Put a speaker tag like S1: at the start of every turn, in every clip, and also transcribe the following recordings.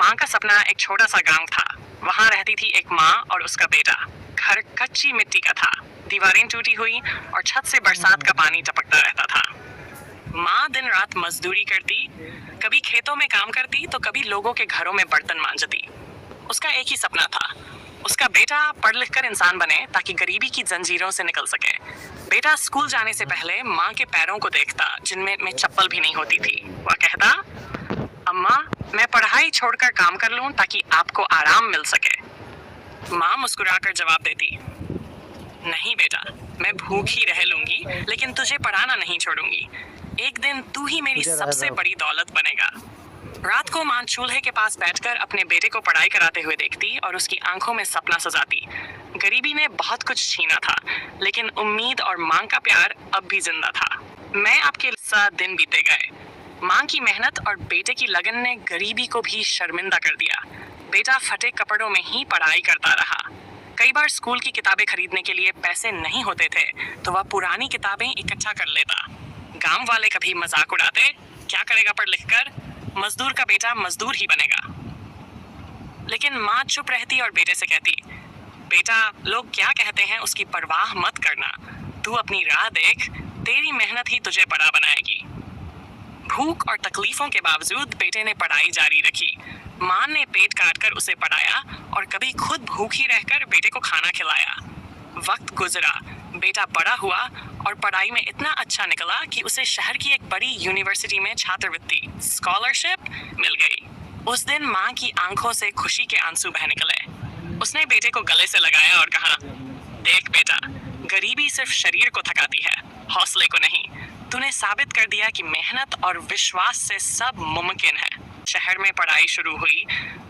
S1: माँ का सपना एक छोटा सा गांव था। वहाँ रहती थी एक माँ और उसका बेटा। घर कच्ची मिट्टी का था, दीवारें टूटी हुई और छत से बरसात का पानी टपकता रहता था। माँ दिन रात मजदूरी करती, कभी खेतों में काम करती तो कभी लोगों के घरों में बर्तन मांजती। उसका एक ही सपना था, उसका बेटा पढ़ लिख कर इंसान बने ताकि गरीबी की जंजीरों से निकल सके। बेटा स्कूल जाने से पहले माँ के पैरों को देखता जिनमें चप्पल भी नहीं होती थी। वह कहता, अम्मा, मैं पढ़ाई छोड़कर काम कर लूं ताकि आपको आराम मिल सके। माँ मुस्कुराकर जवाब देती, नहीं बेटा, मैं भूखी रह लूंगी लेकिन तुझे पढ़ाना नहीं छोड़ूंगी। एक दिन तू ही मेरी सबसे बड़ी दौलत बनेगा। रात को माँ चूल्हे के पास बैठकर अपने बेटे को पढ़ाई कराते हुए देखती और उसकी आंखों में सपना सजाती। गरीबी ने बहुत कुछ छीना था, लेकिन उम्मीद और माँ का प्यार अब भी जिंदा था। मैं आपके साथ दिन बीते गए। माँ की मेहनत और बेटे की लगन ने गरीबी को भी शर्मिंदा कर दिया। बेटा फटे कपड़ों में ही पढ़ाई करता रहा। कई बार स्कूल की किताबें खरीदने के लिए पैसे नहीं होते थे तो वह पुरानी किताबें इकट्ठा कर लेता। गांव वाले कभी मजाक उड़ाते, क्या करेगा पढ़ लिख कर, मजदूर का बेटा मजदूर ही बनेगा। लेकिन माँ चुप रहती और बेटे से कहती, बेटा, लोग क्या कहते हैं उसकी परवाह मत करना, तू अपनी राह देख, तेरी मेहनत ही तुझे बड़ा बनाएगी। भूख और तकलीफों के बावजूद बेटे ने पढ़ाई जारी रखी। माँ ने पेट काटकर उसे पढ़ाया और कभी खुद भूखी रहकर बेटे को खाना खिलाया। वक्त गुजरा, बेटा बड़ा हुआ और पढ़ाई में इतना अच्छा निकला कि उसे शहर की एक बड़ी यूनिवर्सिटी में छात्रवृत्ति स्कॉलरशिप मिल गई। उस दिन माँ की आंखों से खुशी के आंसू बह निकले। उसने बेटे को गले से लगाया और कहा, देख बेटा, गरीबी सिर्फ शरीर को थकाती है, हौसले को नहीं। तूने साबित कर दिया कि मेहनत और विश्वास से सब मुमकिन है। शहर में पढ़ाई शुरू हुई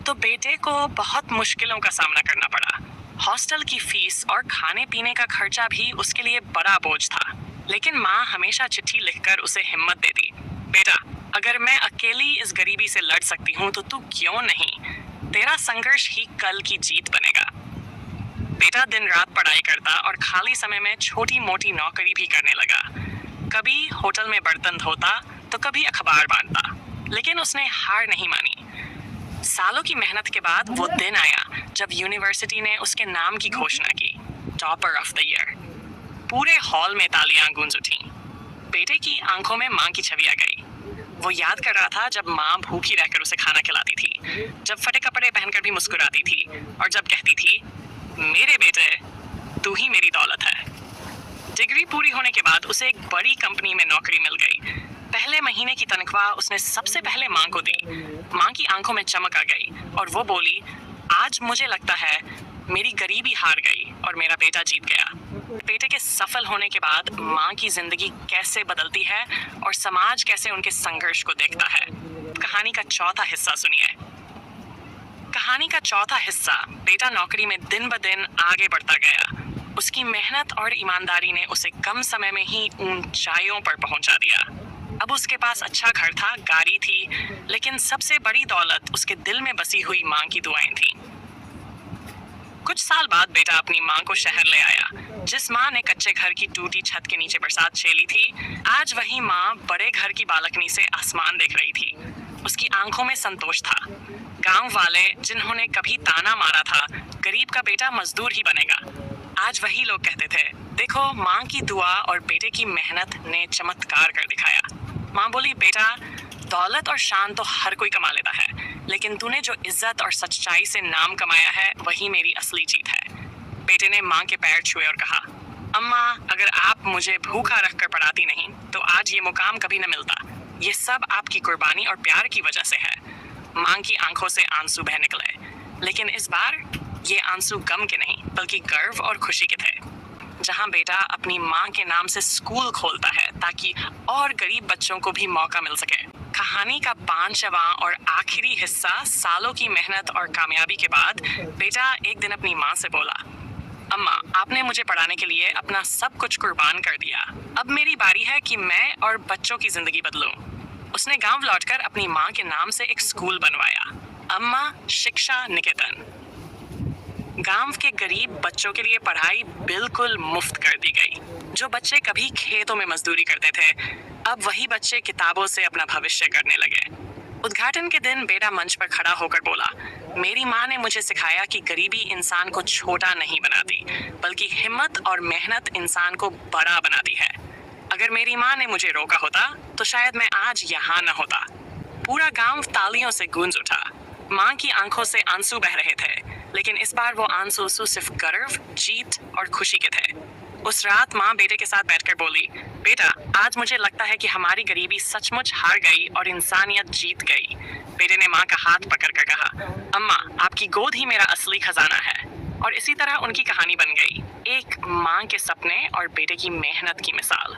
S1: तो बेटे को बहुत मुश्किलों का सामना करना पड़ा। हॉस्टल की फीस और खाने पीने का खर्चा भी उसके लिए बड़ा बोझ था। लेकिन माँ हमेशा चिट्ठी लिखकर उसे हिम्मत देती, बेटा, अगर मैं अकेली इस गरीबी से लड़ सकती हूँ तो तू क्यों नहीं? तेरा संघर्ष ही कल की जीत बनेगा। बेटा दिन रात पढ़ाई करता और खाली समय में छोटी मोटी नौकरी भी करने लगा। कभी होटल में बर्तन धोता तो कभी अखबार बांटता, लेकिन उसने हार नहीं मानी। सालों की मेहनत के बाद वो दिन आया जब यूनिवर्सिटी ने उसके नाम की घोषणा की, टॉपर ऑफ द ईयर। पूरे हॉल में तालियां गूंज उठी। बेटे की आंखों में माँ की छवि आ गई। वो याद कर रहा था जब माँ भूखी रहकर उसे खाना खिलाती थी, जब फटे कपड़े पहनकर भी मुस्कुराती थी और जब कहती थी, मेरे बेटे, तू ही मेरी दौलत है। डिग्री पूरी होने के बाद उसे एक बड़ी कंपनी में नौकरी मिल गई। पहले महीने की तनख्वाह उसने सबसे पहले माँ को दी। माँ की आंखों में चमक आ गई और वो बोली, आज मुझे लगता है मेरी गरीबी हार गई और मेरा बेटा जीत गया। बेटे के सफल होने के बाद माँ की जिंदगी कैसे बदलती है और समाज कैसे उनके संघर्ष को देखता है, कहानी का चौथा हिस्सा सुनिए। कहानी का चौथा हिस्सा, बेटा नौकरी में दिन ब दिन आगे बढ़ता गया। उसकी मेहनत और ईमानदारी ने उसे कम समय में ही ऊंचाइयों पर पहुंचा दिया। अब उसके पास अच्छा घर था, गाड़ी थी, लेकिन सबसे बड़ी दौलत उसके दिल में बसी हुई माँ की दुआएं थीं। कुछ साल बाद बेटा अपनी माँ को शहर ले आया। जिस माँ ने कच्चे घर की टूटी छत के नीचे बरसात झेली थी, आज वही माँ बड़े घर की बालकनी से आसमान देख रही थी। उसकी आंखों में संतोष था। गांव वाले जिन्होंने कभी ताना मारा था, गरीब का बेटा मजदूर ही बनेगा, आज वही लोग कहते थे, देखो माँ की दुआ और बेटे की मेहनत ने चमत्कार कर दिखाया। माँ बोली, बेटा, दौलत और शान तो हर कोई कमा लेता है, लेकिन तूने जो इज्जत और सच्चाई से नाम कमाया है वही मेरी असली जीत है। बेटे ने माँ के पैर छुए और कहा, अम्मा, अगर आप मुझे भूखा रखकर पढ़ाती नहीं तो आज ये मुकाम कभी न मिलता। ये सब आपकी कुर्बानी और प्यार की वजह से है। माँ की आंखों से आंसू बह निकले, लेकिन इस बार ये आंसू गम के नहीं बल्कि गर्व और खुशी के थे। जहाँ बेटा अपनी माँ के नाम से स्कूल खोलता है ताकि और गरीब बच्चों को भी मौका मिल सके। कहानी का 5वां और आखिरी हिस्सा, सालों की मेहनत और कामयाबी के बाद बेटा एक दिन अपनी माँ से बोला, अम्मा, आपने मुझे पढ़ाने के लिए अपना सब कुछ कुर्बान कर दिया। अब मेरी बारी है कि मैं और बच्चों की जिंदगी बदलूं। उसने गांव लौटकर अपनी माँ के नाम से एक स्कूल बनवाया, अम्मा शिक्षा निकेतन। गांव के गरीब बच्चों के लिए पढ़ाई बिल्कुल मुफ्त कर दी गई। जो बच्चे कभी खेतों में मजदूरी करते थे, अब वही बच्चे किताबों से अपना भविष्य करने लगे। उद्घाटन के दिन बेटा मंच पर खड़ा होकर बोला, मेरी माँ ने मुझे सिखाया कि गरीबी इंसान को छोटा नहीं बनाती, बल्कि हिम्मत और मेहनत इंसान को बड़ा बनाती है। अगर मेरी माँ ने मुझे रोका होता तो शायद मैं आज यहाँ न होता। पूरा गांव तालियों से गूंज उठा। माँ की आंखों से आंसू बह रहे थे, लेकिन इस बार वो आंसू सिर्फ गर्व, जीत और खुशी के थे। उस रात माँ बेटे के साथ बैठकर बोली, बेटा, आज मुझे लगता है कि हमारी गरीबी सचमुच हार गई और इंसानियत जीत गई। बेटे ने माँ का हाथ पकड़कर कहा, अम्मा, आपकी गोद ही मेरा असली खजाना है। और इसी तरह उनकी कहानी बन गई, एक माँ के सपने और बेटे की मेहनत की मिसाल।